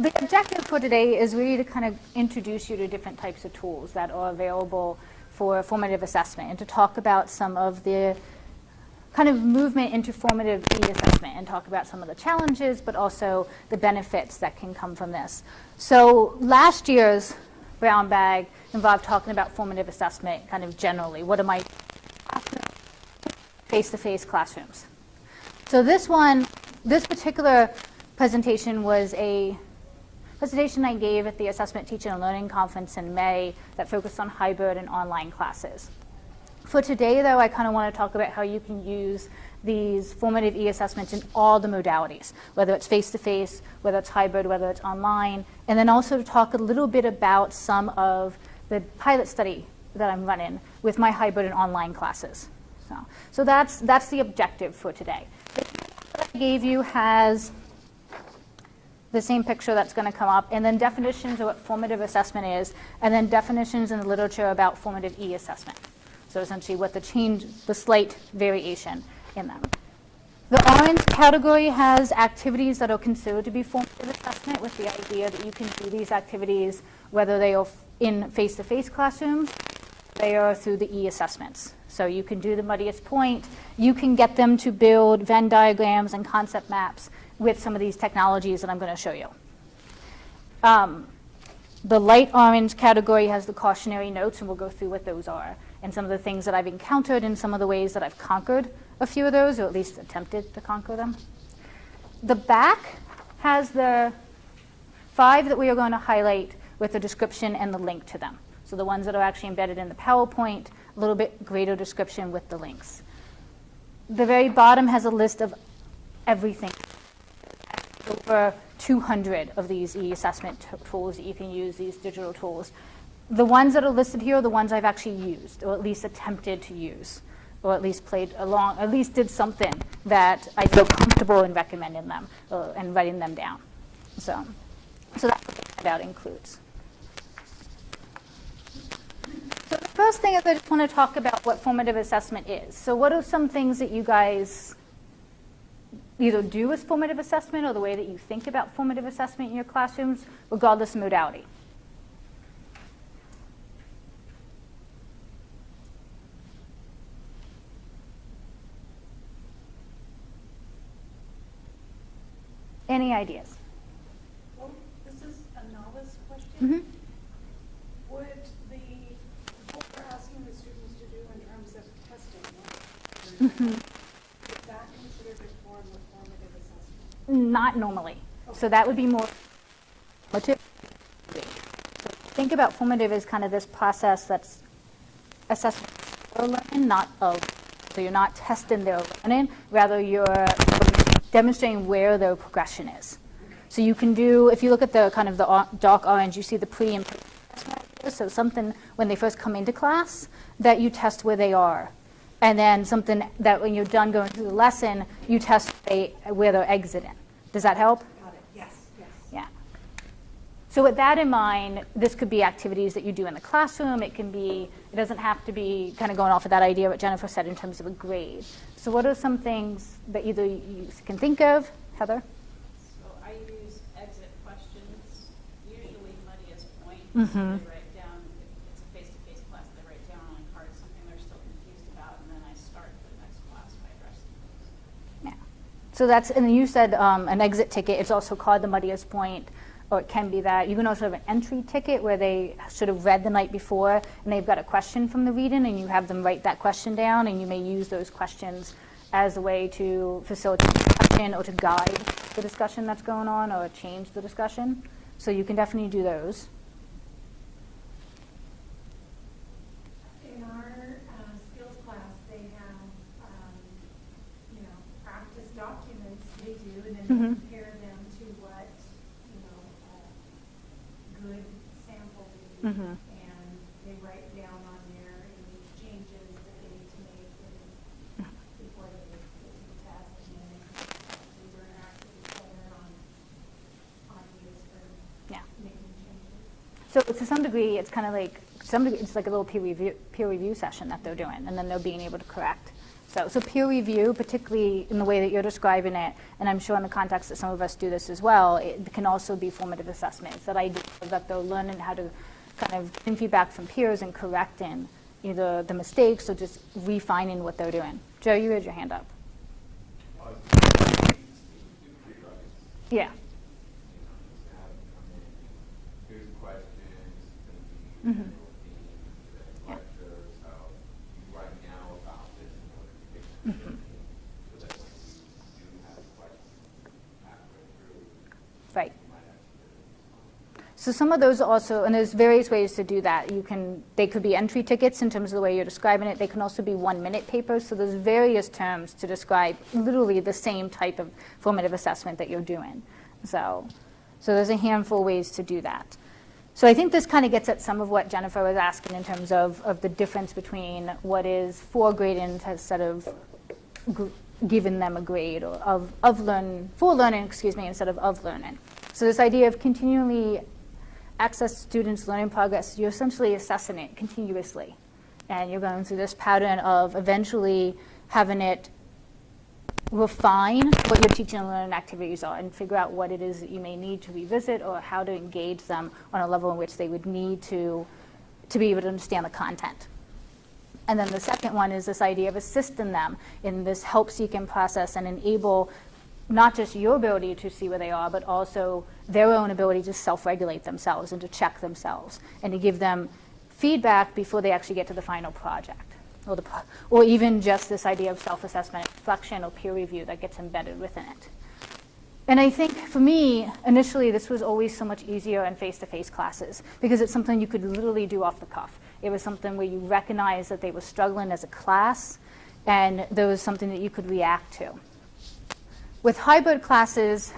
the objective for today is really to kind of introduce you to different types of tools that are available for formative assessment and to talk about some of the kind of movement into formative e-assessment and talk about some of the challenges, but also the benefits that can come from this. So last year's brown bag involved talking about formative assessment kind of generally. What am I face-to-face classrooms? So this particular presentation was a presentation I gave at the Assessment Teaching and Learning Conference in May that focused on hybrid and online classes. For today, though, I kind of want to talk about how you can use these formative e-assessments in all the modalities, whether it's face-to-face, whether it's hybrid, whether it's online, and then also to talk a little bit about some of the pilot study that I'm running with my hybrid and online classes. So that's the objective for today. The that I gave you has the same picture that's going to come up, and then definitions of what formative assessment is, and then definitions in the literature about formative e-assessment. So essentially what the slight variation in them. The orange category has activities that are considered to be formative assessment, with the idea that you can do these activities whether they are in face-to-face classrooms, they are through the e-assessments. So you can do the muddiest point, you can get them to build Venn diagrams and concept maps with some of these technologies that I'm going to show you. The light orange category has the cautionary notes, and we'll go through what those are and some of the things that I've encountered and some of the ways that I've conquered a few of those, or at least attempted to conquer them. The back has the 5 that we are going to highlight with the description and the link to them. So the ones that are actually embedded in the PowerPoint, a little bit greater description with the links. The very bottom has a list of everything. Over 200 of these e-assessment tools that you can use, these digital tools. The ones that are listed here are the ones I've actually used, or at least attempted to use, or at least played along, at least did something that I feel comfortable in recommending them and writing them down. So that's what the handout includes. So the first thing is I just want to talk about what formative assessment is. So what are some things that you guys either do with formative assessment or the way that you think about formative assessment in your classrooms, regardless of modality? Any ideas? Well, this is a novice question. Mm-hmm. Would what we're asking the students to do in terms of testing, Mm-hmm. is that considered a form of formative assessment? Not normally. Okay. So that would be more formative. So think about formative as kind of this process that's assessment of learning, not of. So you're not testing their learning, rather you're demonstrating where their progression is. So you can do, if you look at the kind of the dark orange, you see the pre and post. So something when they first come into class that you test where they are. And then something that when you're done going through the lesson, you test where they're exiting. Does that help? Got it. Yes. Yeah. So with that in mind, this could be activities that you do in the classroom. It doesn't have to be kind of going off of that idea what Jennifer said in terms of a grade. So what are some things that either you can think of? Heather? So I use exit questions, usually muddiest point. Mm-hmm. They write down, if it's a face-to-face class, they write down on a card something they're still confused about, and then I start the next class by addressing those. Yeah. So and you said an exit ticket. It's also called the muddiest point, or it can be that. You can also have an entry ticket where they should have read the night before, and they've got a question from the reading, and you have them write that question down, and you may use those questions as a way to facilitate discussion or to guide the discussion that's going on or change the discussion. So you can definitely do those. In our skills class, they have, practice documents they do, and then they compare them to what, good sample would be. Mm-hmm. And they write down on there any changes that they need to make before they get to the test, and then they interact with each other on these for Yeah. making changes. So to some degree, it's kind of like it's like a little peer review session that they're doing, and then they're being able to correct So peer review, particularly in the way that you're describing it, and I'm sure in the context that some of us do this as well, it can also be formative assessments, that idea that they're learning how to kind of get feedback from peers and correcting either the mistakes or just refining what they're doing. Joe, you had your hand up. Yeah. Mm-hmm. Right. So some of those also, and there's various ways to do that. They could be entry tickets in terms of the way you're describing it. They can also be 1-minute papers. So there's various terms to describe literally the same type of formative assessment that you're doing. So there's a handful of ways to do that. So I think this kind of gets at some of what Jennifer was asking in terms of the difference between what is for grading instead of giving them a grade, or for learning, instead of learning. So this idea of continually access students' learning progress, you're essentially assessing it continuously. And you're going through this pattern of eventually having it refine what your teaching and learning activities are and figure out what it is that you may need to revisit or how to engage them on a level in which they would need to be able to understand the content. And then the second one is this idea of assisting them in this help-seeking process and enable not just your ability to see where they are, but also their own ability to self-regulate themselves and to check themselves and to give them feedback before they actually get to the final project. Or even just this idea of self-assessment, reflection, or peer review that gets embedded within it. And I think for me, initially, this was always so much easier in face-to-face classes because it's something you could literally do off the cuff. It was something where you recognized that they were struggling as a class, and there was something that you could react to. With hybrid classes,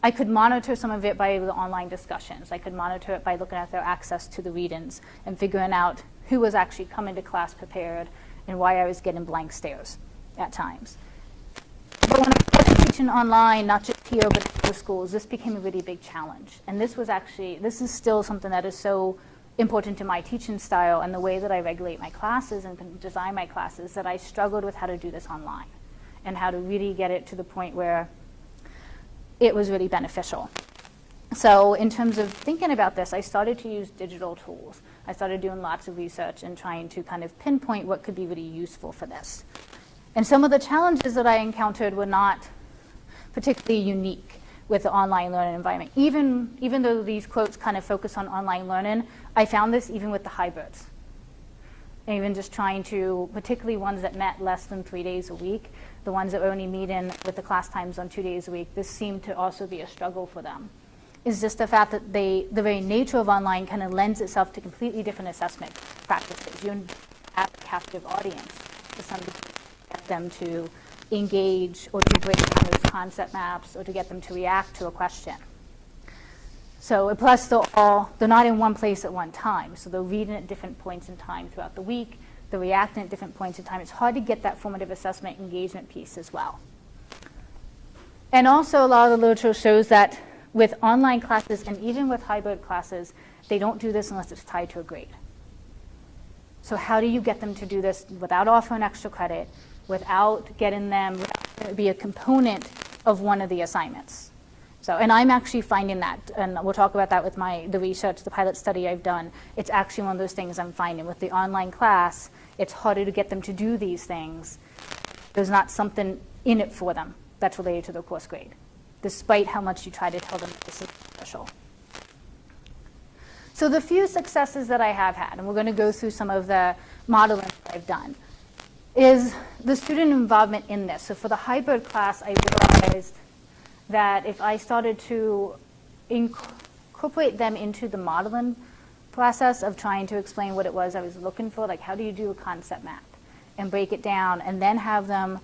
I could monitor some of it by the online discussions. I could monitor it by looking at their access to the read-ins and figuring out who was actually coming to class prepared and why I was getting blank stares at times. But when I started teaching online, not just here but in the schools, this became a really big challenge. And this is still something that is so important to my teaching style and the way that I regulate my classes and design my classes, that I struggled with how to do this online and how to really get it to the point where it was really beneficial. So in terms of thinking about this, I started to use digital tools. I started doing lots of research and trying to kind of pinpoint what could be really useful for this. And some of the challenges that I encountered were not particularly unique with the online learning environment. Even though these quotes kind of focus on online learning, I found this even with the hybrids. And even just trying to, particularly ones that met less than 3 days a week, the ones that were only meeting with the class times on 2 days a week, this seemed to also be a struggle for them. Is just the fact that the very nature of online kind of lends itself to completely different assessment practices. You have a captive audience to some degree to get them to engage or to break down those concept maps or to get them to react to a question. So plus they're not in one place at one time. So they're reading at different points in time throughout the week. They're reacting at different points in time. It's hard to get that formative assessment engagement piece as well. And also a lot of the literature shows that with online classes and even with hybrid classes, they don't do this unless it's tied to a grade. So how do you get them to do this without offering extra credit, without getting them to be a component of one of the assignments? So, and I'm actually finding that, and we'll talk about that with the research, the pilot study I've done. It's actually one of those things I'm finding. With the online class, it's harder to get them to do these things. There's not something in it for them that's related to their course grade, despite how much you try to tell them this is special. So the few successes that I have had, and we're going to go through some of the modeling that I've done, is the student involvement in this. So for the hybrid class, I realized that if I started to incorporate them into the modeling process of trying to explain what it was I was looking for, like how do you do a concept map, and break it down, and then have them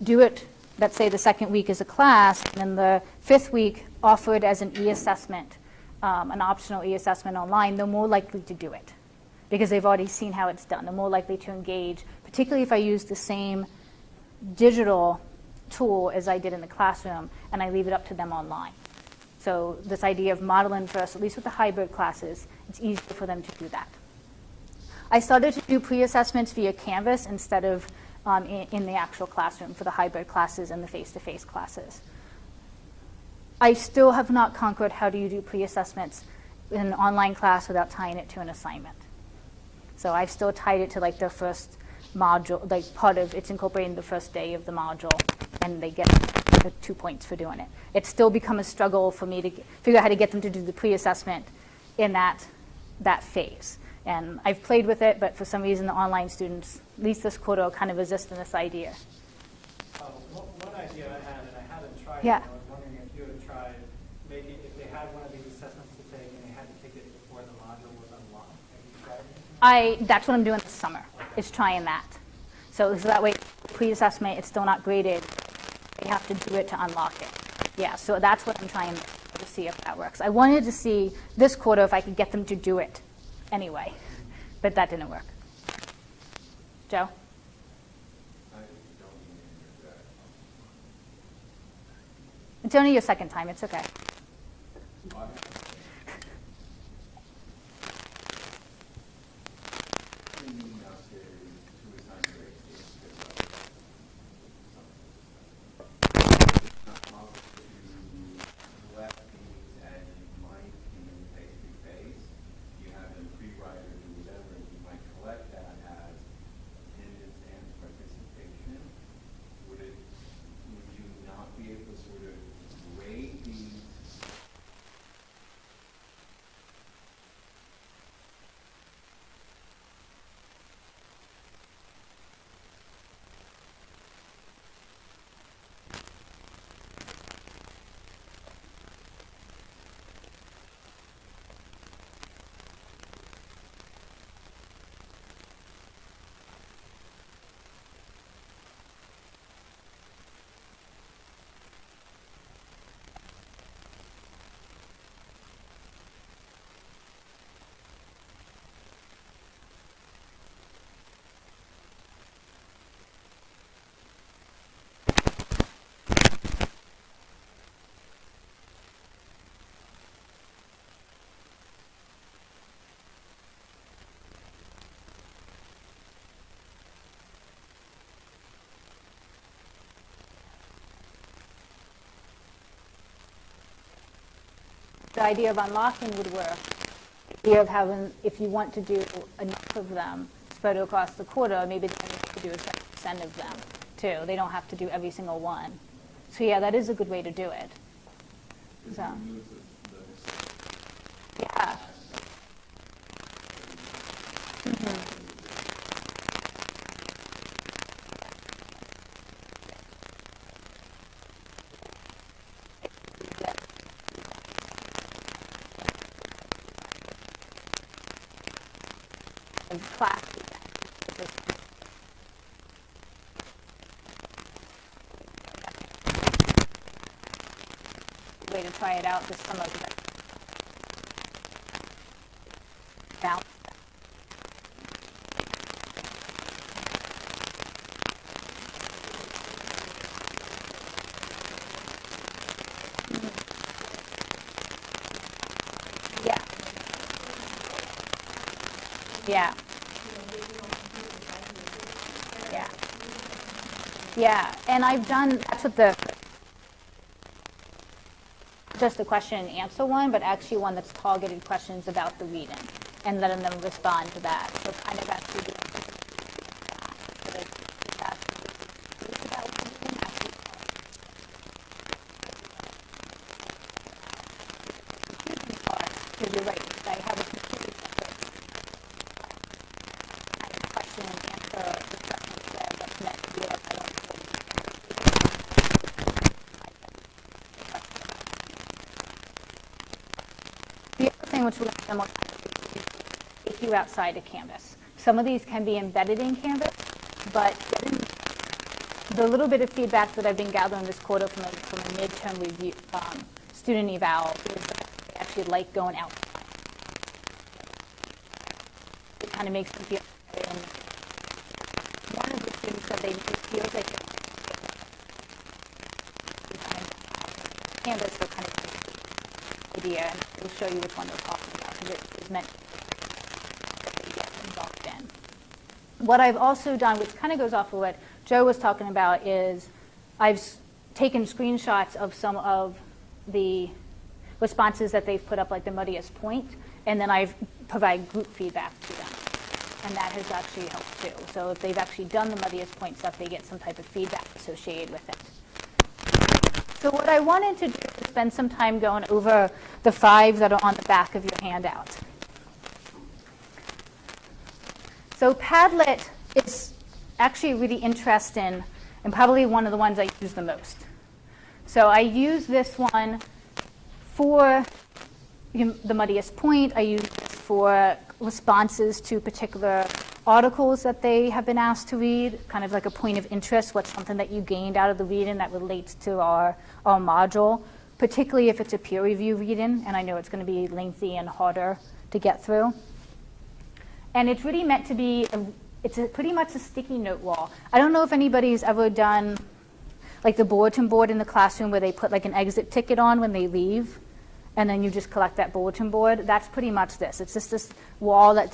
do it, let's say the second week as a class, and then the fifth week offered as an e-assessment, an optional e-assessment online, they're more likely to do it because they've already seen how it's done. They're more likely to engage, particularly if I use the same digital tool as I did in the classroom and I leave it up to them online. So this idea of modeling first, at least with the hybrid classes, it's easier for them to do that. I started to do pre-assessments via Canvas instead of in the actual classroom for the hybrid classes and the face-to-face classes. I still have not conquered how do you do pre-assessments in an online class without tying it to an assignment. So I've still tied it to like the first module, like part of it's incorporating the first day of the module, and they get the 2 points for doing it. It's still become a struggle for me to figure out how to get them to do the pre-assessment in that phase. And I've played with it, but for some reason the online students, at least this quarter, are kind of resisting this idea. One idea I had, and I haven't tried Yeah. it, I was wondering if you had tried, maybe if they had one of these assessments to take and they had to take it before the module was unlocked. Have you tried anything? That's what I'm doing this summer, is trying that. So that way, pre-assessment, it's still not graded. They have to do it to unlock it. Yeah, so that's what I'm trying to see if that works. I wanted to see this quarter if I could get them to do it anyway, but that didn't work. Joe? I don't need that. It's only your second time. It's okay. The idea of unlocking would work. The idea of having, if you want to do enough of them spread across the quarter, maybe then you have to do a 7% of them too. They don't have to do every single one. So yeah, that is a good way to do it. So, yeah. Class. Way to try it out this summer. Balance. Yeah. Yeah. Yeah. Yeah, and I've done, that's what just the question and answer one, but actually one that's targeted questions about the reading and letting them respond to that. So kind of actually doing because you're right, I have a completely separate kind of question and answer discussion there that's meant to be like, I don't The other thing which we're going to spend more time is take you outside of Canvas. Some of these can be embedded in Canvas, but the little bit of feedback that I've been gathering this quarter from a midterm review, student eval is that they actually like going outside. It kind of makes them feel better. And one of the students said they feels like Canvas for kind of idea, and we'll show you which one we're talking about because it is meant to get involved in. what I've also done, which kind of goes off of what Joe was talking about, is I've taken screenshots of some of the responses that they've put up, like the muddiest point, and then I've provided group feedback to them. And that has actually helped too. So if they've actually done the muddiest point stuff, they get some type of feedback associated with it. So what I wanted to do is spend some time going over the 5 that are on the back of your handout. So Padlet is actually really interesting and probably one of the ones I use the most. So I use this one for the muddiest point. I use this for responses to particular articles that they have been asked to read, kind of like a point of interest, what's something that you gained out of the reading that relates to our module, particularly if it's a peer review reading, and I know it's going to be lengthy and harder to get through. And it's really meant to be, pretty much a sticky note wall. I don't know if anybody's ever done like the bulletin board in the classroom where they put like an exit ticket on when they leave, and then you just collect that bulletin board. That's pretty much this. It's just this wall that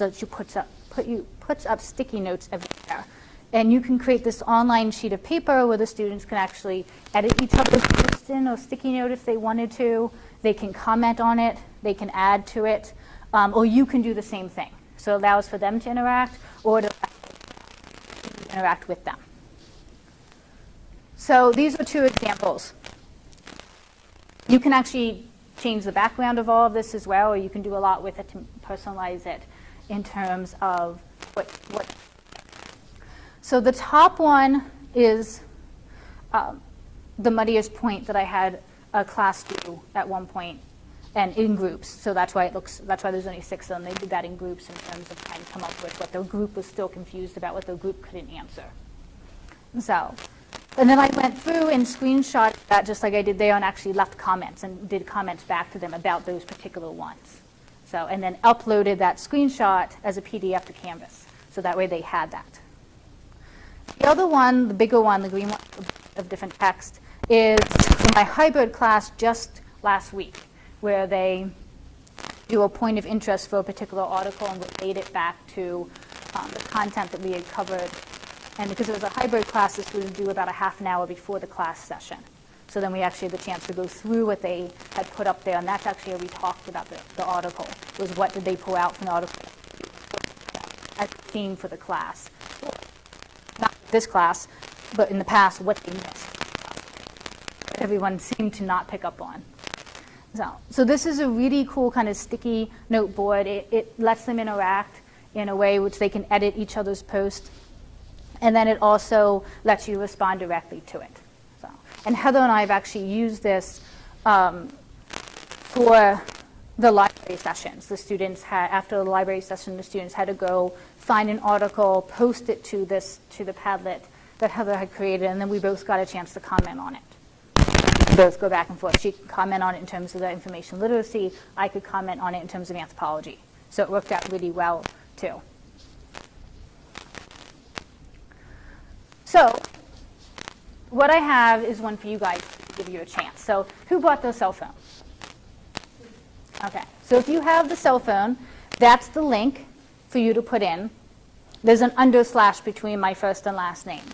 puts up sticky notes everywhere. And you can create this online sheet of paper where the students can actually edit each other's post-in or sticky note if they wanted to. They can comment on it. They can add to it. Or you can do the same thing. So it allows for them to interact or to interact with them. So these are 2 examples. You can actually change the background of all of this as well, or you can do a lot with it to personalize it in terms of what. So the top one is the muddiest point that I had a class do at one point, and in groups. So that's why there's only 6 of them. They did that in groups in terms of trying to come up with what their group was still confused about, what their group couldn't answer. So. And then I went through and screenshot that just like I did there and actually left comments and did comments back to them about those particular ones. So, and then uploaded that screenshot as a PDF to Canvas. So that way they had that. The other one, the bigger one, the green one of different text, is for my hybrid class just last week, where they do a point of interest for a particular article and relate it back to the content that we had covered. And because it was a hybrid class, this was due about a half an hour before the class session. So then we actually had the chance to go through what they had put up there, and that's actually how we talked about the article, was what did they pull out from the article as a theme for the class. Not this class, but in the past, what they missed. Everyone seemed to not pick up on. So this is a really cool kind of sticky note board. It lets them interact in a way which they can edit each other's posts. And then it also lets you respond directly to it. So, and Heather and I have actually used this for the library sessions. The students had, after the library session, the students had to go find an article, post it to the Padlet that Heather had created, and then we both got a chance to comment on it. We both go back and forth. She could comment on it in terms of the information literacy. I could comment on it in terms of anthropology. So it worked out really well, too. So what I have is one for you guys to give you a chance. So who bought their cell phone? Okay, so if you have the cell phone, that's the link for you to put in. There's an underslash between my first and last name.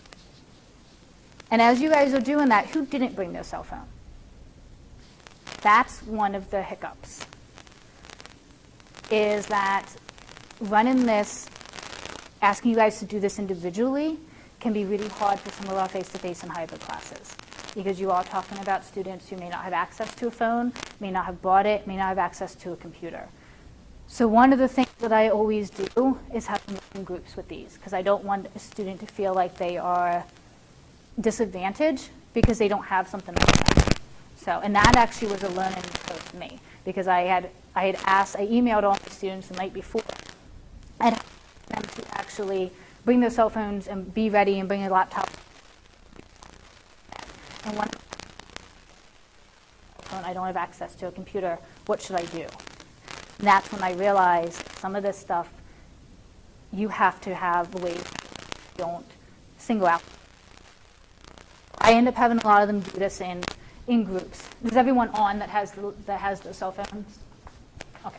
And as you guys are doing that, who didn't bring their cell phone? That's one of the hiccups, is that running this, asking you guys to do this individually, can be really hard for some of our face-to-face and hybrid classes, because you are talking about students who may not have access to a phone, may not have bought it, may not have access to a computer. So one of the things that I always do is have them in groups with these, because I don't want a student to feel like they are disadvantaged because they don't have something like that. So, and that actually was a learning curve for me, because I emailed all the students the night before and asked them to actually bring their cell phones and be ready and bring a laptop. And one phone, I don't have access to a computer. What should I do? And that's when I realized some of this stuff, you have to have ways you don't single out. I end up having a lot of them do this in groups. Is everyone on that has the cell phones? Okay.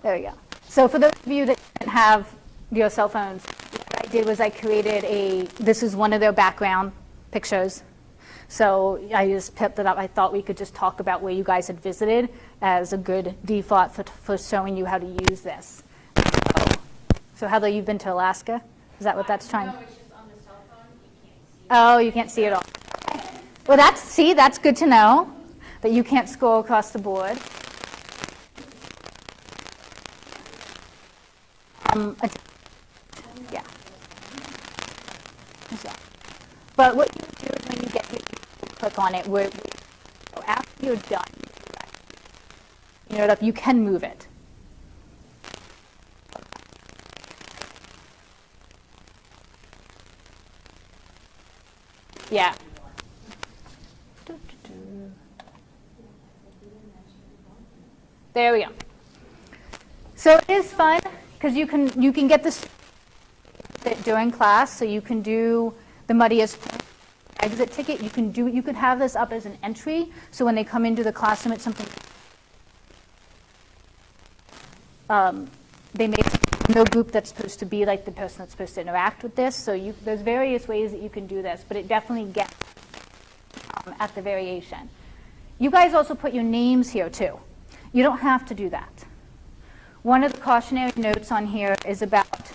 There we go. So for those of you that didn't have your cell phones, what I did was I created this is one of their background pictures. So I just picked it up. I thought we could just talk about where you guys had visited as a good default for showing you how to use this. So Heather, you've been to Alaska? Is that what that's trying? No, it's just on the cell phone, you can't see. Oh, you can't see it all. Well, that's good to know, that you can't scroll across the board. Yeah. So, but what you do is when you get here, you click on it, after you're done, you can move it. Yeah. There we go. So it is fun because you can get this during class. So you can do the muddiest exit ticket. You can have this up as an entry. So when they come into the classroom, it's something they make no group that's supposed to be like the person that's supposed to interact with this. So there's various ways that you can do this, but it definitely gets at the variation. You guys also put your names here too. You don't have to do that. One of the cautionary notes on here is about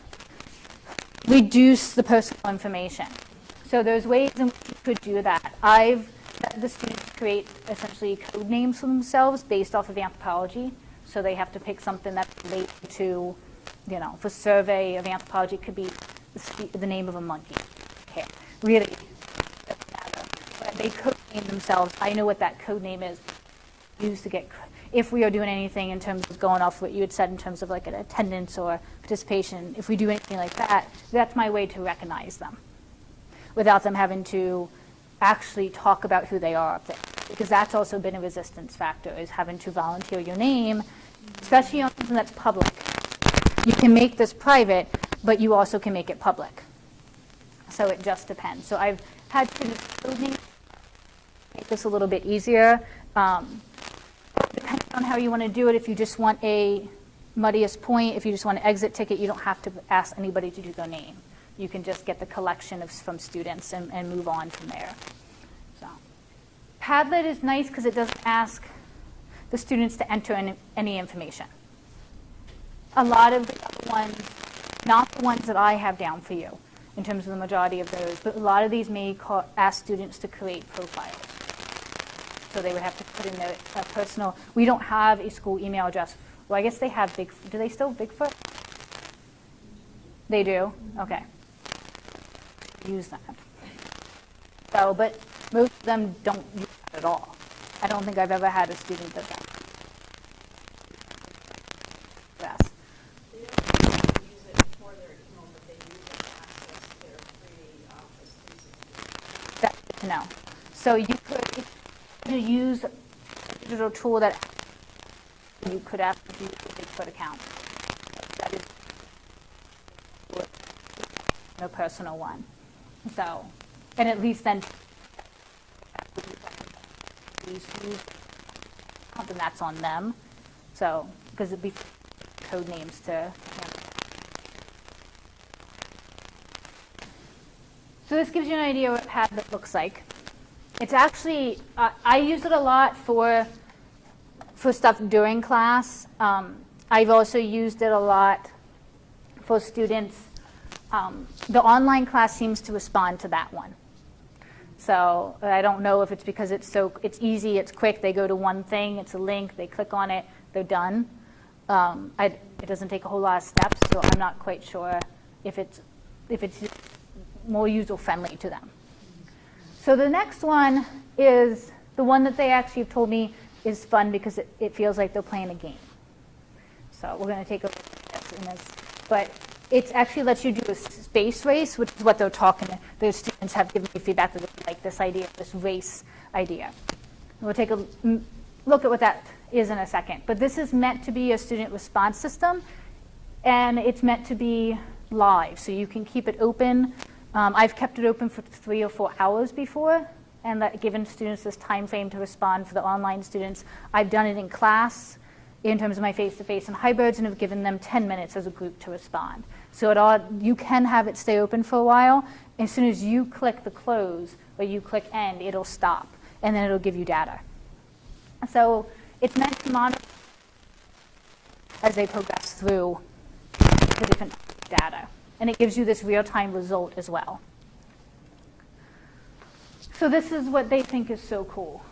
reduce the personal information. So there's ways in which you could do that. I've let the students create essentially code names for themselves based off of anthropology. So they have to pick something that's related to, for survey of anthropology, it could be the name of a monkey. Okay, really doesn't matter. But they code name themselves. I know what that code name is used to get, if we are doing anything in terms of going off what you had said in terms of like an attendance or participation, if we do anything like that, that's my way to recognize them without them having to actually talk about who they are up there. Because that's also been a resistance factor, is having to volunteer your name, especially on something that's public. You can make this private, but you also can make it public. So it just depends. So I've had students code names make this a little bit easier. Depending on how you want to do it, if you just want a muddiest point, if you just want an exit ticket, you don't have to ask anybody to do their name. You can just get the collection from students and move on from there. So Padlet is nice because it doesn't ask the students to enter any information. A lot of the other ones, not the ones that I have down for you in terms of the majority of those, but a lot of these may ask students to create profiles. So they would have to put in their personal, we don't have a school email address. Well, I guess they have do they still Bigfoot? They do? Okay. Use that. So, but most of them don't use that at all. I don't think I've ever had a student that does. Yes. They don't use it for their email, but they use it to access their free Office 365. That's good to know. So you could, if you use a digital tool that you could actually use a Bigfoot account. That is no personal one. So, and at least then something that's on them. So, because it'd be code names to handle. So this gives you an idea what Padlet looks like. It's actually, I use it a lot for stuff during class. I've also used it a lot for students. The online class seems to respond to that one. So I don't know if it's because it's easy, it's quick, they go to one thing, it's a link, they click on it, they're done. It doesn't take a whole lot of steps, so I'm not quite sure if it's more user-friendly to them. So the next one is the one that they actually have told me is fun because it feels like they're playing a game. So we're going to take a look at this. But it actually lets you do a space race, which is what they're talking. The students have given me feedback that they like this idea, this race idea. We'll take a look at what that is in a second. But this is meant to be a student response system, and it's meant to be live. So you can keep it open. I've kept it open for 3 or 4 hours before, and given students this time frame to respond for the online students. I've done it in class, in terms of my face-to-face and hybrids, and have given them 10 minutes as a group to respond. So you can have it stay open for a while. As soon as you click the close or you click end, it'll stop, and then it'll give you data. So it's meant to monitor as they progress through the different data. And it gives you this real-time result as well. So this is what they think is so cool.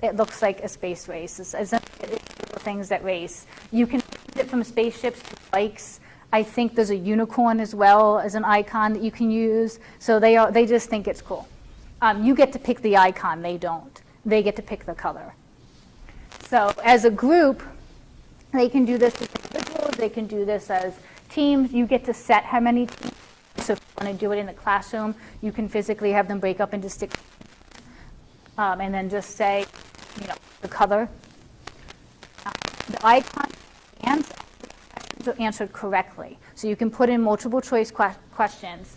It looks like a space race. It's things that race. You can use it from spaceships to bikes. I think there's a unicorn as well as an icon that you can use. So they just think it's cool. You get to pick the icon, they don't. They get to pick the color. So as a group, they can do this as individuals, they can do this as teams. You get to set how many teams. So if you want to do it in the classroom, you can physically have them break up into six, and then just say, the color. The icon and questions are answered correctly. So you can put in multiple choice questions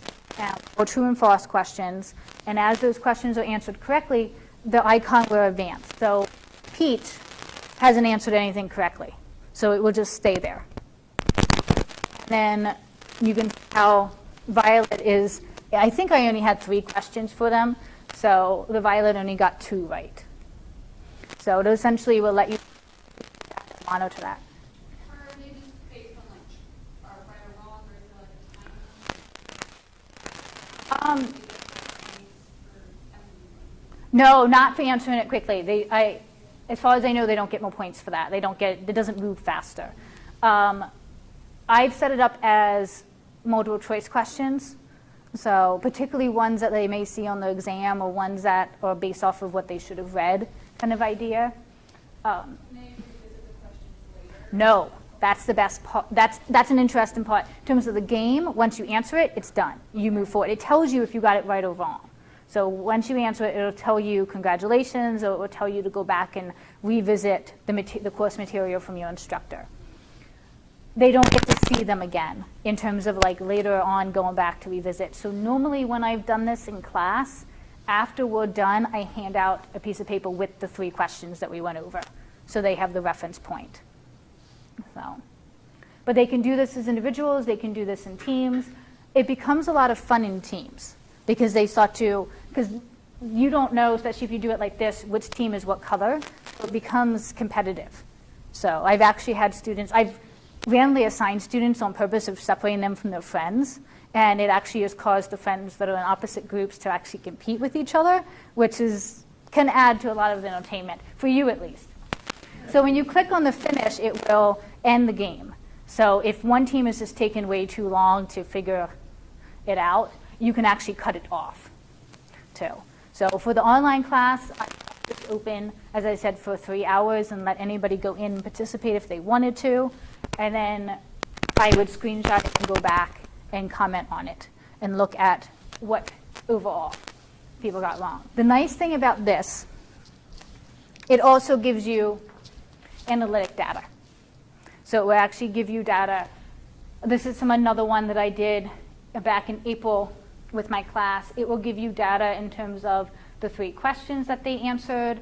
or true and false questions, and as those questions are answered correctly, the icon will advance. So Peach hasn't answered anything correctly, so it will just stay there. Then you can tell Violet is, I think I only had 3 questions for them, so the Violet only got 2 right. So it essentially will let you monitor that. Are they just based on like, are right or wrong, or is it like a timer? No, not for answering it quickly. As far as I know, they don't get more points for that. It doesn't move faster. I've set it up as multiple choice questions. So particularly ones that they may see on the exam, or ones that are based off of what they should have read kind of idea. No, that's the best part. That's an interesting part. In terms of the game, once you answer it, it's done. You move forward. It tells you if you got it right or wrong. So once you answer it, it'll tell you congratulations, or it will tell you to go back and revisit the course material from your instructor. They don't get to see them again in terms of like later on going back to revisit. So normally when I've done this in class, after we're done, I hand out a piece of paper with the 3 questions that we went over, so they have the reference point. So, but they can do this as individuals, they can do this in teams. It becomes a lot of fun in teams because they start to, because you don't know, especially if you do it like this, which team is what color, so it becomes competitive. So I've actually had students, I've randomly assigned students on purpose of separating them from their friends, and it actually has caused the friends that are in opposite groups to actually compete with each other, which can add to a lot of entertainment, for you at least. So when you click on the finish, it will end the game. So if one team is just taking way too long to figure it out, you can actually cut it off too. So for the online class, I just open, as I said, for 3 hours and let anybody go in and participate if they wanted to. And then I would screenshot it and go back and comment on it and look at what overall people got wrong. The nice thing about this, it also gives you analytic data. So it will actually give you data. This is another one that I did back in April with my class. It will give you data in terms of the 3 questions that they answered,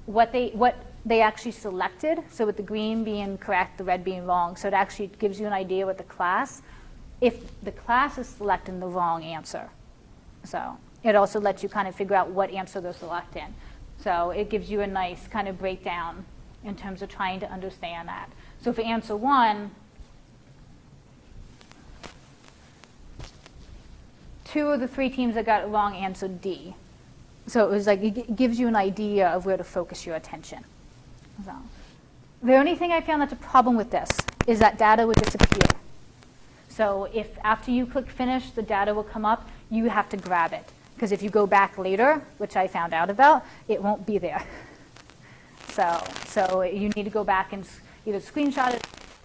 what they actually selected, so with the green being correct, the red being wrong. So it actually gives you an idea what the class, if the class is selecting the wrong answer. So it also lets you kind of figure out what answer they're selecting. So it gives you a nice kind of breakdown in terms of trying to understand that. So for answer 1, 2 of the 3 teams that got it wrong answered D. So it was like, it gives you an idea of where to focus your attention. So the only thing I found that's a problem with this is that data would disappear. So if after you click finish, the data will come up, you have to grab it. Because if you go back later, which I found out about, it won't be there. So you need to go back and either screenshot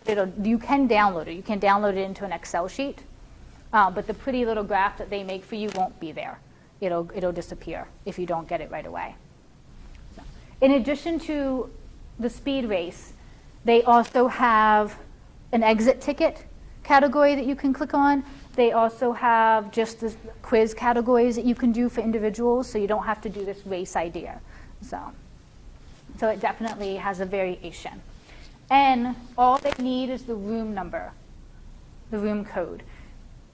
it, or you can download it. You can download it into an Excel sheet, but the pretty little graph that they make for you won't be there. It'll disappear if you don't get it right away. So, in addition to the speed race, they also have an exit ticket category that you can click on. They also have just the quiz categories that you can do for individuals, so you don't have to do this race idea. So So it definitely has a variation. And all they need is the room number, the room code.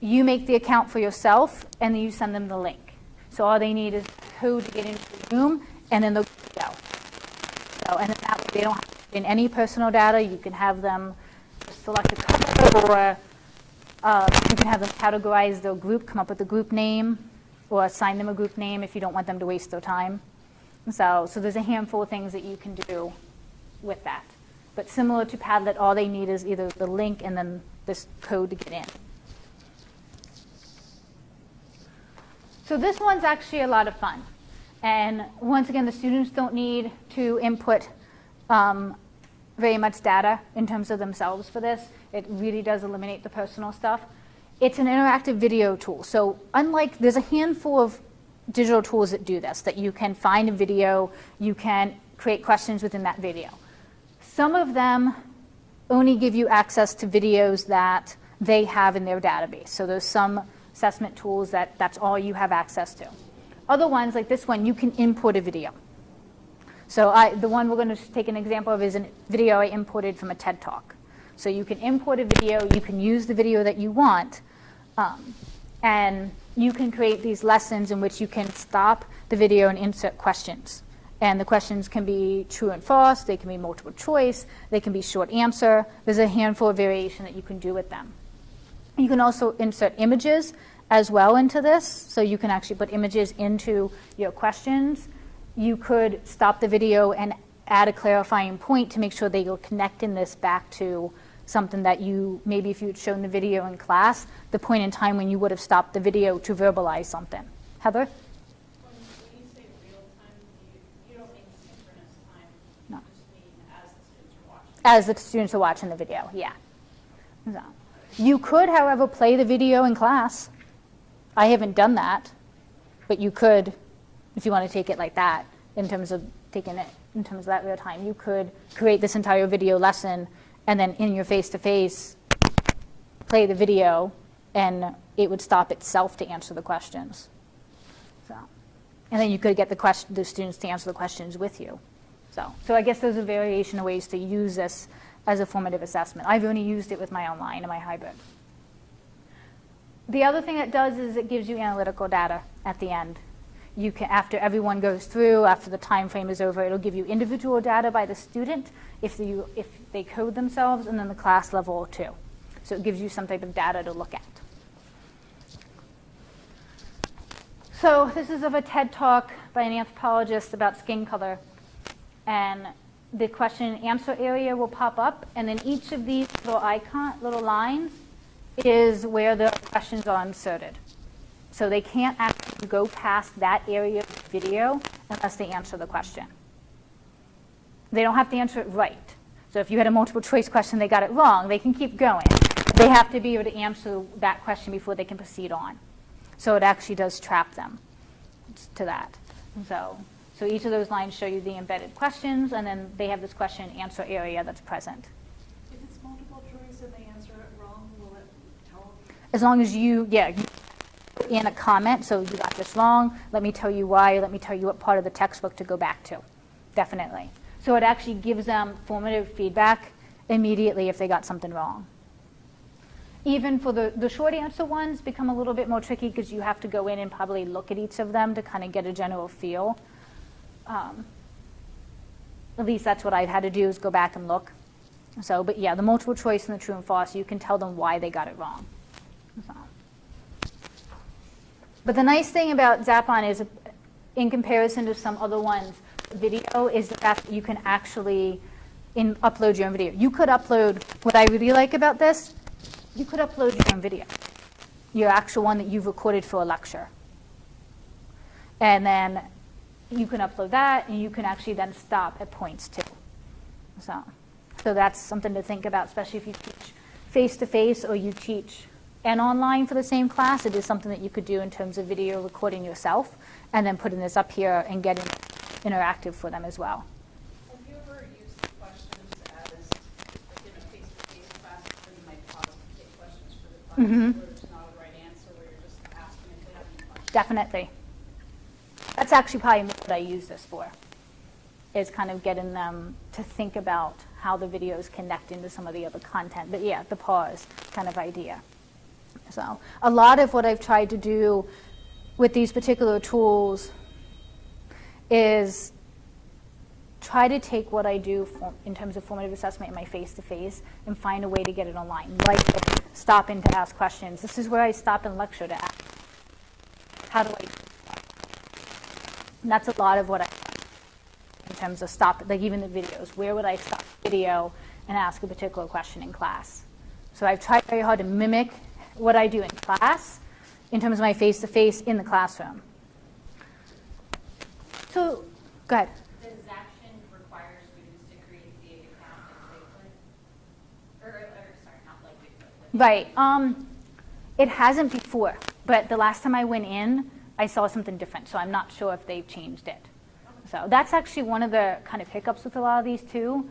You make the account for yourself, and then you send them the link. So all they need is the code to get into the room, and then they'll go. So, and then that way they don't have to put in any personal data. You can have them select a color, or you can have them categorize their group, come up with a group name, or assign them a group name if you don't want them to waste their time. So there's a handful of things that you can do with that. But similar to Padlet, all they need is either the link and then this code to get in. So this one's actually a lot of fun. And once again, the students don't need to input very much data in terms of themselves for this. It really does eliminate the personal stuff. It's an interactive video tool. So unlike, there's a handful of digital tools that do this, that you can find a video, you can create questions within that video. Some of them only give you access to videos that they have in their database. So there's some assessment tools that's all you have access to. Other ones, like this one, you can import a video. So the one we're going to take an example of is a video I imported from a TED Talk. So you can import a video, you can use the video that you want, and you can create these lessons in which you can stop the video and insert questions. And the questions can be true and false, they can be multiple choice, they can be short answer. There's a handful of variation that you can do with them. You can also insert images as well into this, so you can actually put images into your questions. You could stop the video and add a clarifying point to make sure that you're connecting this back to something that you, maybe if you had shown the video in class, the point in time when you would have stopped the video to verbalize something. Heather? When you say real time, you don't mean synchronous time. No. You just mean as the students are watching. As the students are watching the video, yeah. So, you could, however, play the video in class. I haven't done that, but you could, if you want to take it like that, in terms of taking it in terms of that real time. You could create this entire video lesson, and then in your face-to-face, play the video, and it would stop itself to answer the questions. So, and then you could get the students to answer the questions with you. So I guess there's a variation of ways to use this as a formative assessment. I've only used it with my online and my hybrid. The other thing it does is it gives you analytical data at the end. You can, after everyone goes through, after the time frame is over, it'll give you individual data by the student if they code themselves, and then the class level too. So it gives you some type of data to look at. So this is of a TED Talk by an anthropologist about skin color. And the question and answer area will pop up, and then each of these little lines is where the questions are inserted. So they can't actually go past that area of the video unless they answer the question. They don't have to answer it right. So if you had a multiple choice question, they got it wrong, they can keep going. They have to be able to answer that question before they can proceed on. So it actually does trap them to that. So each of those lines show you the embedded questions, and then they have this question and answer area that's present. If it's multiple choice and they answer it wrong, will it tell them? As long as you put in a comment, so you got this wrong, let me tell you why, let me tell you what part of the textbook to go back to. Definitely. So it actually gives them formative feedback immediately if they got something wrong. Even for the short answer ones become a little bit more tricky because you have to go in and probably look at each of them to kind of get a general feel. At least that's what I've had to do, is go back and look. So, but yeah, the multiple choice and the true and false, you can tell them why they got it wrong. So. But the nice thing about Zapon is, in comparison to some other ones, video is the fact that you can actually upload your own video. You could upload, what I really like about this, you could upload your own video, your actual one that you've recorded for a lecture. And then you can upload that, and you can actually then stop at points too. So that's something to think about, especially if you teach face-to-face or you teach and online for the same class. It is something that you could do in terms of video recording yourself and then putting this up here and getting it interactive for them as well. Have you ever used the questions as, like in a face-to-face class, where you might pause to take questions for the class, where there's not a right answer, where you're just asking if they have any questions? Definitely. That's actually probably what I use this for. is kind of getting them to think about how the videos connect into some of the other content. But yeah, the pause kind of idea. So a lot of what I've tried to do with these particular tools is try to take what I do in terms of formative assessment in my face-to-face and find a way to get it online. Like stopping to ask questions. This is where I stop and lecture to ask. How do I do that? And that's a lot of what I do in terms of stop, like even the videos. Where would I stop the video and ask a particular question in class? So I've tried very hard to mimic what I do in class in terms of my face-to-face in the classroom. So, go ahead. Does Action require students to create the account like Bigfoot? Sorry, not like Bigfoot. Right. It hasn't before, but the last time I went in, I saw something different, so I'm not sure if they've changed it. So that's actually one of the kind of hiccups with a lot of these too.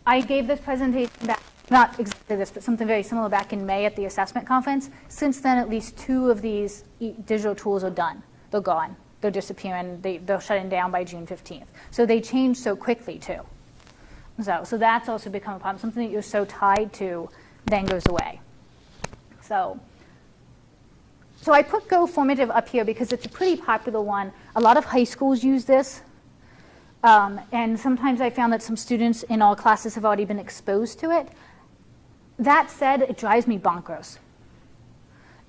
I gave this presentation back, not exactly this, but something very similar back in May at the assessment conference. Since then, at least 2 of these digital tools are done. They're gone. They're disappearing. They're shutting down by June 15th. So they change so quickly too. So that's also become a problem. Something that you're so tied to then goes away. So I put Go Formative up here because it's a pretty popular one. A lot of high schools use this. And sometimes I found that some students in all classes have already been exposed to it. That said, it drives me bonkers.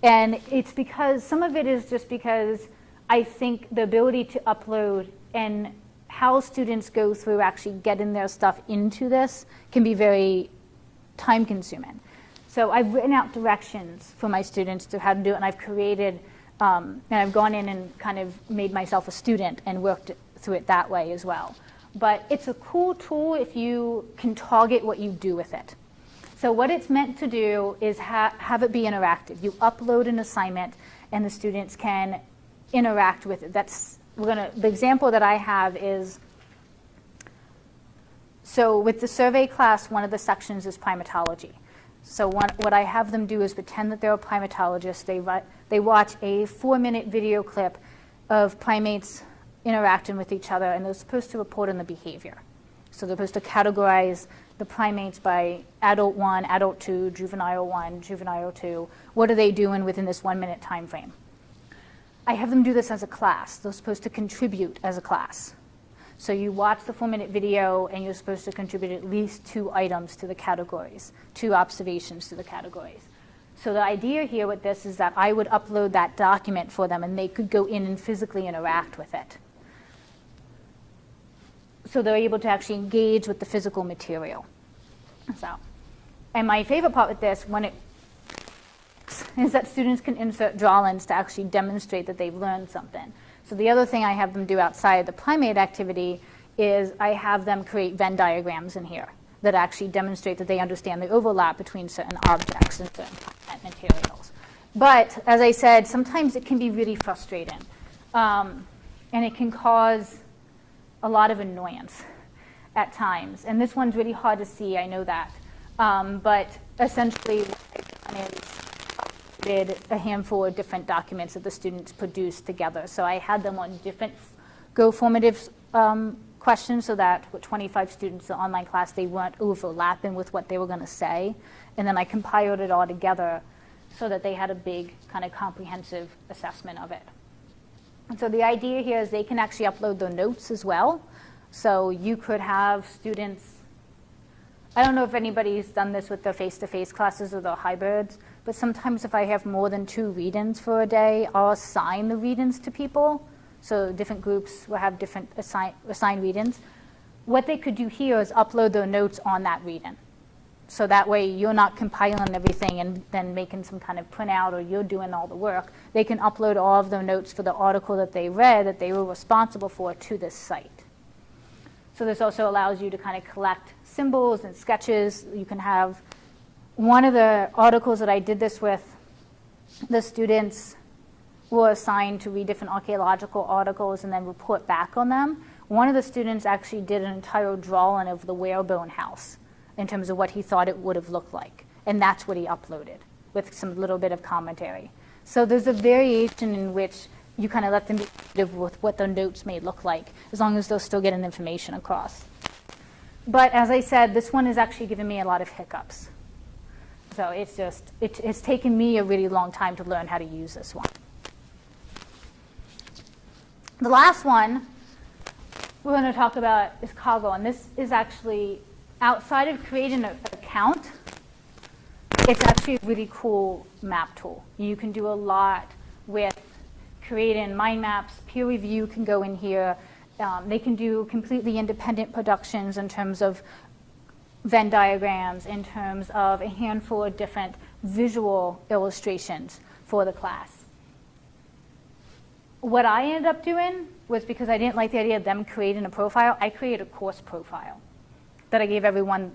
And it's because, some of it is just because I think the ability to upload and how students go through actually getting their stuff into this can be very time consuming. So I've written out directions for my students to how to do it, and I've created, and I've gone in and kind of made myself a student and worked through it that way as well. But it's a cool tool if you can target what you do with it. So what it's meant to do is have it be interactive. You upload an assignment, and the students can interact with it. The example that I have is, so with the survey class, one of the sections is primatology. So what I have them do is pretend that they're a primatologist. They watch a 4-minute video clip of primates interacting with each other, and they're supposed to report on the behavior. So they're supposed to categorize the primates by adult 1, adult 2, juvenile 1, juvenile 2. What are they doing within this 1-minute time frame? I have them do this as a class. They're supposed to contribute as a class. So you watch the 4-minute video, and you're supposed to contribute at least 2 items to the categories, 2 observations to the categories. So the idea here with this is that I would upload that document for them, and they could go in and physically interact with it. So they're able to actually engage with the physical material. So, and my favorite part with this, is that students can insert drawings to actually demonstrate that they've learned something. So the other thing I have them do outside of the primate activity is I have them create Venn diagrams in here that actually demonstrate that they understand the overlap between certain objects and certain content materials. But as I said, sometimes it can be really frustrating. And it can cause a lot of annoyance at times. And this one's really hard to see, I know that. But essentially what I've done is did a handful of different documents that the students produced together. So I had them on different Go Formative questions so that with 25 students in the online class, they weren't overlapping with what they were going to say. And then I compiled it all together so that they had a big kind of comprehensive assessment of it. And so the idea here is they can actually upload their notes as well. So you could have students, I don't know if anybody's done this with their face-to-face classes or their hybrids, but sometimes if I have more than 2 read-ins for a day, I'll assign the read-ins to people. So different groups will have different assigned read-ins. What they could do here is upload their notes on that read-in. So that way you're not compiling everything and then making some kind of printout, or you're doing all the work. They can upload all of their notes for the article that they read that they were responsible for to this site. So this also allows you to kind of collect symbols and sketches. You can have one of the articles that I did this with, the students were assigned to read different archaeological articles and then report back on them. One of the students actually did an entire drawing of the whalebone house in terms of what he thought it would have looked like. And that's what he uploaded with some little bit of commentary. So there's a variation in which you kind of let them be creative with what their notes may look like, as long as they're still getting information across. But as I said, this one has actually given me a lot of hiccups. So it's taken me a really long time to learn how to use this one. The last one we're going to talk about is Kaggle, and this is actually, outside of creating an account, it's actually a really cool map tool. You can do a lot with creating mind maps. Peer review can go in here. They can do completely independent productions in terms of Venn diagrams, in terms of a handful of different visual illustrations for the class. What I ended up doing was, because I didn't like the idea of them creating a profile, I created a course profile that I gave everyone,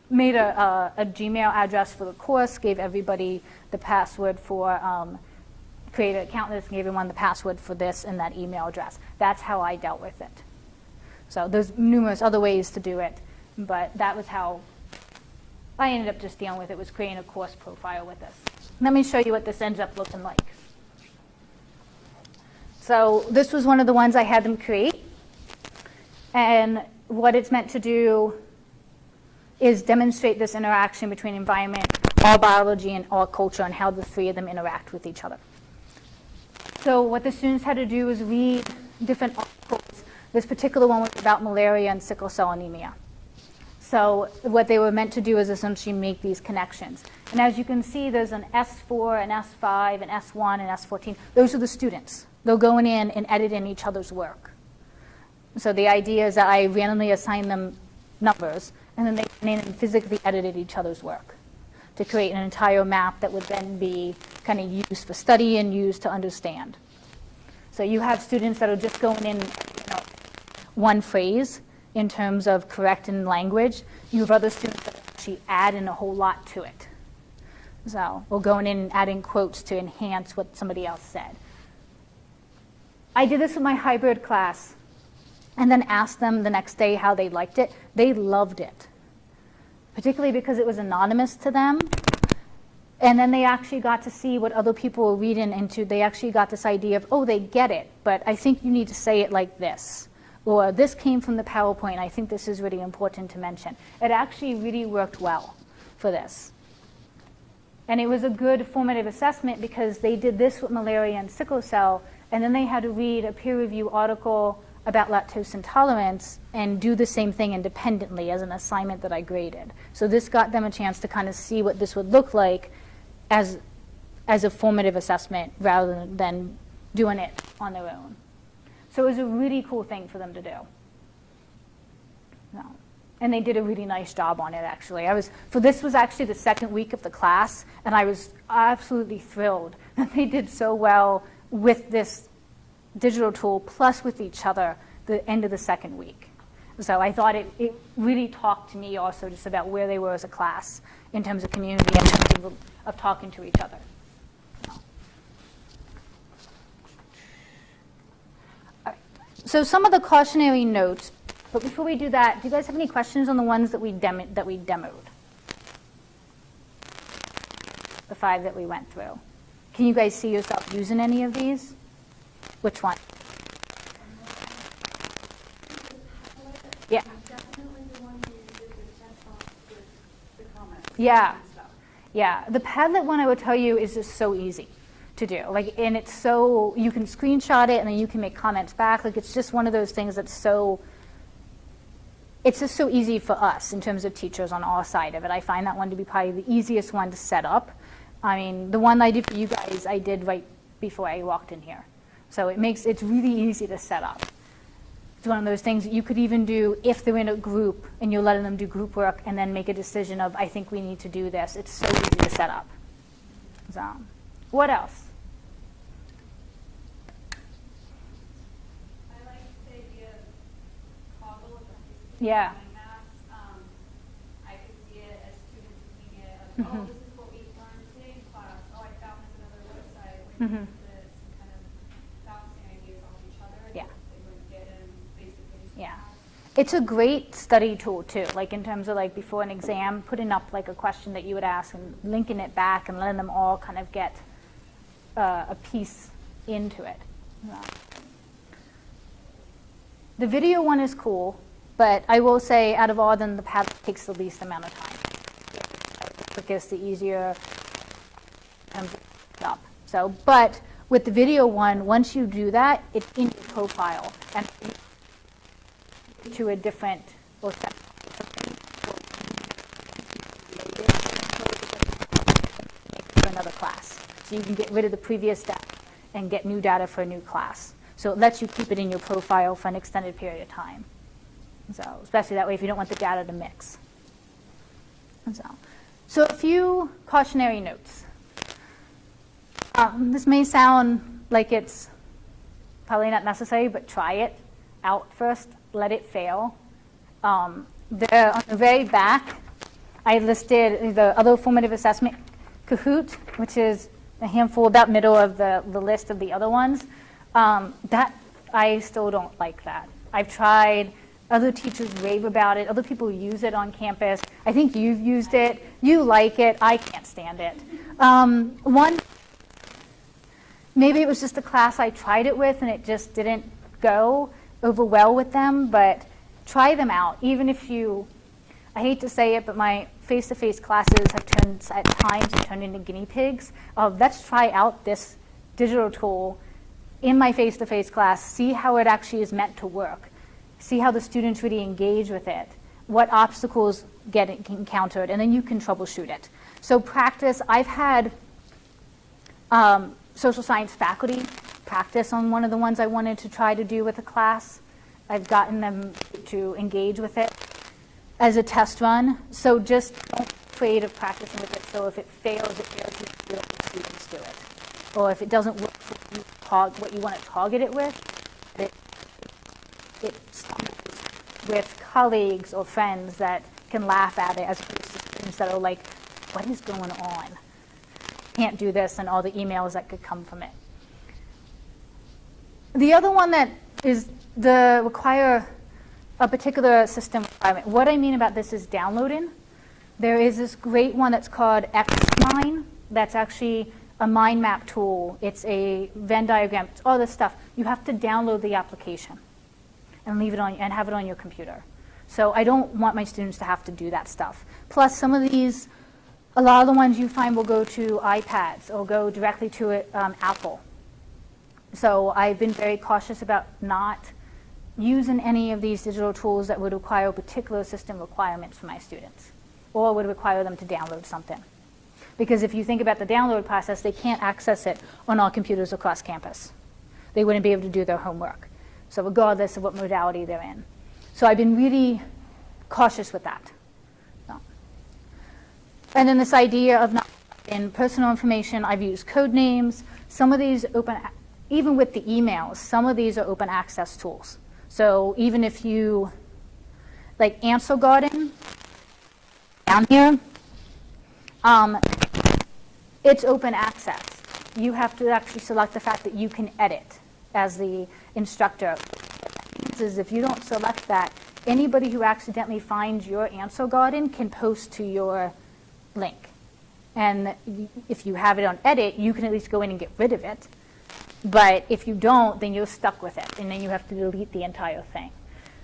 made a Gmail address for the course, gave everybody the password for, created an account list, and gave everyone the password for this and that email address. That's how I dealt with it. So there's numerous other ways to do it, but that was how I ended up just dealing with it, was creating a course profile with this. Let me show you what this ends up looking like. So this was one of the ones I had them create. And what it's meant to do is demonstrate this interaction between environment, all biology, and all culture, and how the three of them interact with each other. So what the students had to do was read different articles. This particular one was about malaria and sickle cell anemia. So what they were meant to do is essentially make these connections. And as you can see, there's an S4, an S5, an S1, and S14. Those are the students. They're going in and editing each other's work. So the idea is that I randomly assign them numbers, and then they went in and physically edited each other's work to create an entire map that would then be kind of used for study and used to understand. So you have students that are just going in, one phrase in terms of correcting language. You have other students that actually add in a whole lot to it. So we're going in and adding quotes to enhance what somebody else said. I did this with my hybrid class and then asked them the next day how they liked it. They loved it, particularly because it was anonymous to them. And then they actually got to see what other people were reading into. They actually got this idea of, oh, they get it, but I think you need to say it like this. Or this came from the PowerPoint. I think this is really important to mention. It actually really worked well for this. And it was a good formative assessment because they did this with malaria and sickle cell, and then they had to read a peer review article about lactose intolerance and do the same thing independently as an assignment that I graded. So this got them a chance to kind of see what this would look like as a formative assessment rather than doing it on their own. So it was a really cool thing for them to do. No. And they did a really nice job on it, actually. This was actually the second week of the class, and I was absolutely thrilled that they did so well with this digital tool, plus with each other, the end of the second week. So I thought it really talked to me also just about where they were as a class in terms of community, in terms of talking to each other. So some of the cautionary notes, but before we do that, do you guys have any questions on the ones that we demoed? The 5 that we went through. Can you guys see yourself using any of these? Which one? Yeah. Definitely the one where you did the check box with the comments. Yeah. And stuff. Yeah. The Padlet one, I would tell you, is just so easy to do. And it's so, you can screenshot it and then you can make comments back. It's just one of those things that's so, it's just so easy for us in terms of teachers on our side of it. I find that one to be probably the easiest one to set up. I mean, the one I did for you guys, I did right before I walked in here. So it's really easy to set up. It's one of those things that you could even do if they're in a group and you're letting them do group work and then make a decision of, I think we need to do this. It's so easy to set up. So, what else? I like the idea of Kaggle with Yeah. mind maps. I could see it as students looking at, like, oh, this is what we learned today in class. Oh, I found this another website where you do this, and kind of bouncing ideas off each other. Yeah. That they wouldn't get in face-to-face Yeah. class. It's a great study tool too, like in terms of like before an exam, putting up like a question that you would ask and linking it back and letting them all kind of get a piece into it. The video one is cool, but I will say out of all of them, the Padlet takes the least amount of time. The quickest, the easier, comes up. So, but with the video one, once you do that, it's in your profile and to a different or for another class. So you can get rid of the previous data and get new data for a new class. So it lets you keep it in your profile for an extended period of time. So especially that way if you don't want the data to mix. So a few cautionary notes. This may sound like it's probably not necessary, but try it out first. Let it fail. There on the very back, I listed the other formative assessment Kahoot, which is a handful about middle of the list of the other ones. That I still don't like that. I've tried. Other teachers rave about it. Other people use it on campus. I think you've used it. You like it. I can't stand it. Maybe it was just a class I tried it with and it just didn't go over well with them, but try them out. Even if you, I hate to say it, but my face-to-face classes have at times turned into guinea pigs. Let's try out this digital tool in my face-to-face class, see how it actually is meant to work, see how the students really engage with it, what obstacles get encountered, and then you can troubleshoot it. So practice, I've had social science faculty practice on one of the ones I wanted to try to do with a class. I've gotten them to engage with it as a test run. So just don't be afraid of practicing with it. So if it fails, you let the students do it. Or if it doesn't work for what you want to target it with, it stumbles with colleagues or friends that can laugh at it as opposed to students that are like, what is going on? Can't do this, and all the emails that could come from it. The other one that is require a particular system requirement. What I mean about this is downloading. There is this great one that's called Xmine. That's actually a mind map tool. It's a Venn diagram. It's all this stuff. You have to download the application and leave it on and have it on your computer. So I don't want my students to have to do that stuff. Plus, some of these, a lot of the ones you find will go to iPads or go directly to Apple. So I've been very cautious about not using any of these digital tools that would require particular system requirements for my students or would require them to download something. Because if you think about the download process, they can't access it on all computers across campus. They wouldn't be able to do their homework. So regardless of what modality they're in. So I've been really cautious with that. So. And then this idea of not in personal information, I've used code names. Some of these open, even with the emails, some of these are open access tools. So even if you, like Answer Garden, down here, it's open access. You have to actually select the fact that you can edit as the instructor. Is if you don't select that, anybody who accidentally finds your Answer Garden can post to your link. And if you have it on edit, you can at least go in and get rid of it. But if you don't, then you're stuck with it, and then you have to delete the entire thing.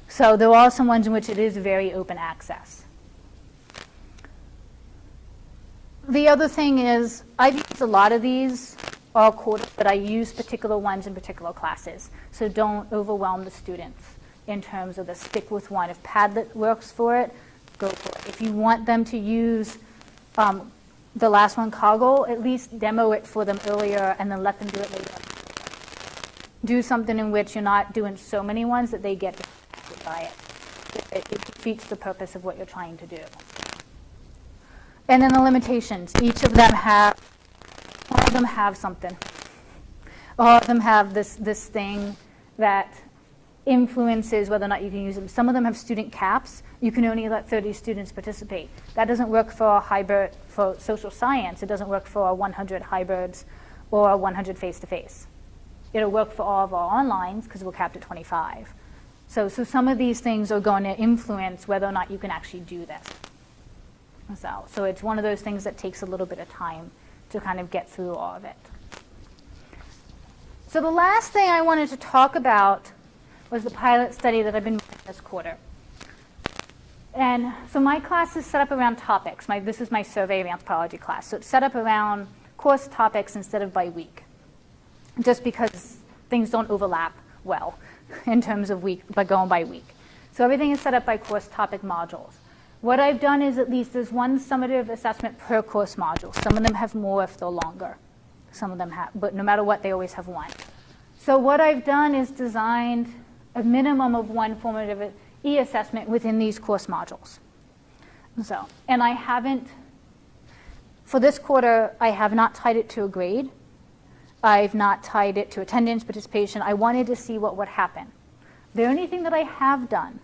So there are some ones in which it is very open access. The other thing is, I've used a lot of these all quarter, but I use particular ones in particular classes. So don't overwhelm the students in terms of the stick with one. If Padlet works for it, go for it. If you want them to use the last one, Coggle, at least demo it for them earlier and then let them do it later. Do something in which you're not doing so many ones that they get distracted by it. It defeats the purpose of what you're trying to do. And then the limitations. Each of them have, all of them have something. All of them have this thing that influences whether or not you can use them. Some of them have student caps. You can only let 30 students participate. That doesn't work for a hybrid, for social science. It doesn't work for 100 hybrids or 100 face-to-face. It'll work for all of our onlines because we're capped at 25. So some of these things are going to influence whether or not you can actually do this. So it's one of those things that takes a little bit of time to kind of get through all of it. So the last thing I wanted to talk about was the pilot study that I've been doing this quarter. And so my class is set up around topics. This is my survey of anthropology class. So it's set up around course topics instead of by week, just because things don't overlap well in terms of week, by going by week. So everything is set up by course topic modules. What I've done is at least there's one summative assessment per course module. Some of them have more if they're longer. Some of them have, but no matter what, they always have one. So what I've done is designed a minimum of one formative e-assessment within these course modules. So, and I haven't, for this quarter, I have not tied it to a grade. I've not tied it to attendance, participation. I wanted to see what would happen. The only thing that I have done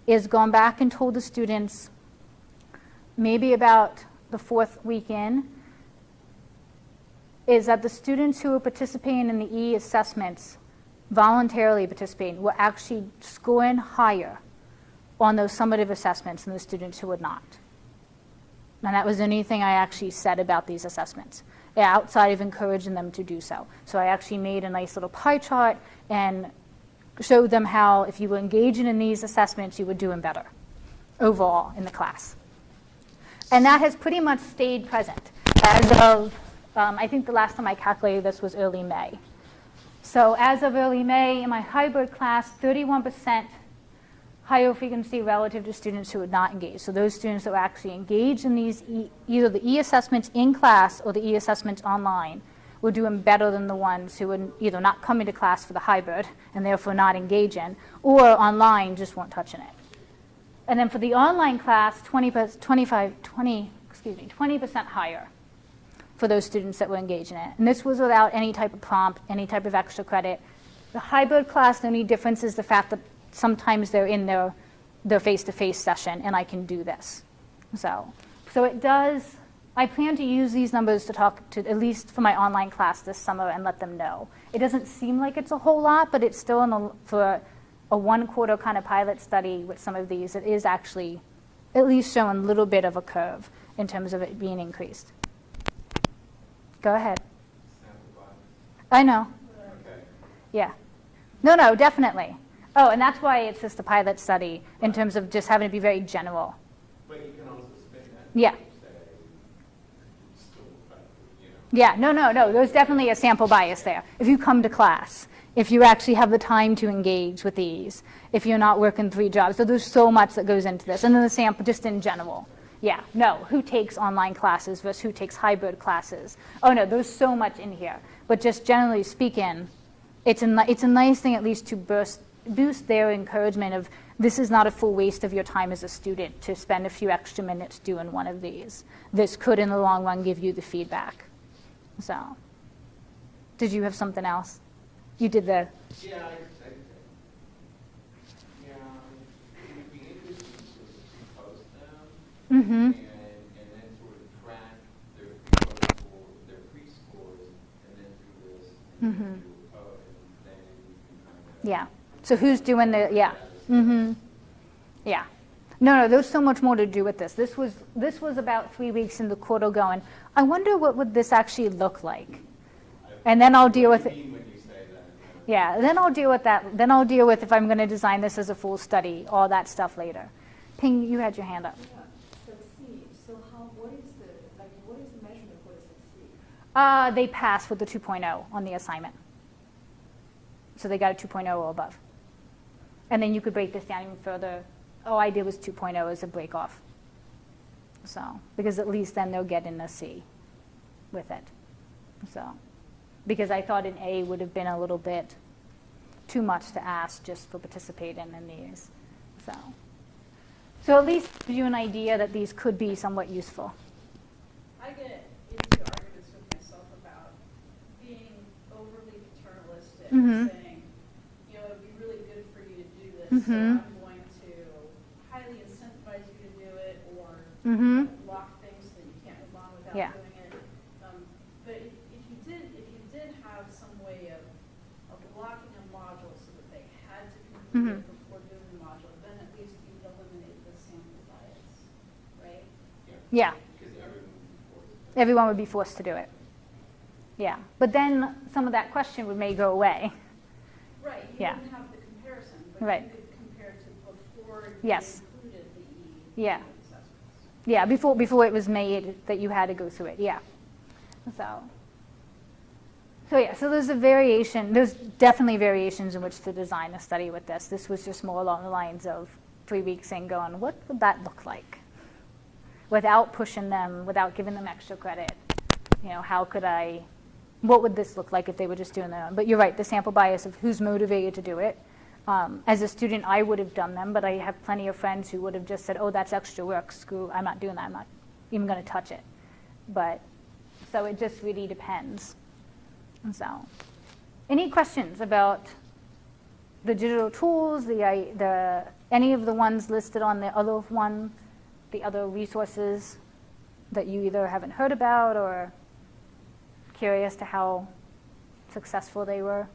is gone back and told the students, maybe about the fourth week in, is that the students who are participating in the e-assessments, voluntarily participating, were actually scoring higher on those summative assessments than the students who would not. And that was the only thing I actually said about these assessments, outside of encouraging them to do so. So I actually made a nice little pie chart and showed them how if you were engaging in these assessments, you were doing better overall in the class. And that has pretty much stayed present as of, I think the last time I calculated this was early May. So as of early May, in my hybrid class, 31% higher frequency relative to students who would not engage. So those students that were actually engaged in these, either the e-assessments in class or the e-assessments online, were doing better than the ones who would either not come into class for the hybrid and therefore not engaging, or online just weren't touching it. And then for the online class, 20% higher for those students that were engaged in it. And this was without any type of prompt, any type of extra credit. The hybrid class, the only difference is the fact that sometimes they're in their face-to-face session, and I can do this. So it does, I plan to use these numbers to talk to, at least for my online class this summer, and let them know. It doesn't seem like it's a whole lot, but it's still for a one-quarter kind of pilot study with some of these, it is actually at least showing a little bit of a curve in terms of it being increased. Go ahead. I know. Okay. Yeah. No, definitely. Oh, and that's why it's just a pilot study in terms of just having to be very general. But you can also spin that. Yeah. and say, still effective, you know. Yeah, no. There's definitely a sample bias there. If you come to class, if you actually have the time to engage with these, if you're not working 3 jobs. So there's so much that goes into this. And then the sample just in general. Yeah, no, who takes online classes versus who takes hybrid classes. Oh no, there's so much in here. But just generally speaking, it's a nice thing at least to boost their encouragement of this is not a full waste of your time as a student to spend a few extra minutes doing one of these. This could in the long run give you the feedback. So, did you have something else? You did the, Yeah, it would be interesting to sort of pre-post them mm-hmm, and then sort of track their pre-scores and then do this and mm-hmm. then do a code and then you can kind of Yeah. So who's doing the, yeah. Mm-hmm. Yeah. No, there's so much more to do with this. This was about 3 weeks in the quarter going, I wonder what would this actually look like? And then I'll deal with it. What do you mean when you say that? Yeah, then I'll deal with that. Then I'll deal with if I'm going to design this as a full study, all that stuff later. Ping, you had your hand up. Yeah, succeed. So what is the measurement for the succeed? They passed with the 2.0 on the assignment. So they got a 2.0 or above. And then you could break this down even further. All I did was 2.0 as a break off. So, because at least then they'll get in a C with it. So, because I thought an A would have been a little bit too much to ask just for participating in these. So at least gives you an idea that these could be somewhat useful. I get into arguments with myself about being overly paternalistic, Mhm. saying, you know, it'd be really good for you to do this, Mhm. so I'm going to highly incentivize you to do it, or Mhm. lock things so that you can't move on without Yeah. doing it. But if you did have some way of blocking a module so that they had to complete Mhm. it before doing the module, then at least you eliminate the sample bias, right? Yeah, Because everyone would be forced to. everyone would be forced to do it. Yeah, but then some of that question may go away. Right, you Yeah. wouldn't have the comparison, but Right. you could compare to before you Yes. included the Yeah. assessments. Yeah, before it was made that you had to go through it, yeah. So yeah, so there's a variation, there's definitely variations in which to design a study with this. This was just more along the lines of 3 weeks in going, what would that look like? Without pushing them, without giving them extra credit. You know, what would this look like if they were just doing their own? But you're right, the sample bias of who's motivated to do it. As a student, I would have done them, but I have plenty of friends who would have just said, oh, that's extra work, screw, I'm not doing that, I'm not even going to touch it. But, so it just really depends. And so, any questions about the digital tools, any of the ones listed on the other one, the other resources that you either haven't heard about or curious to how successful they were?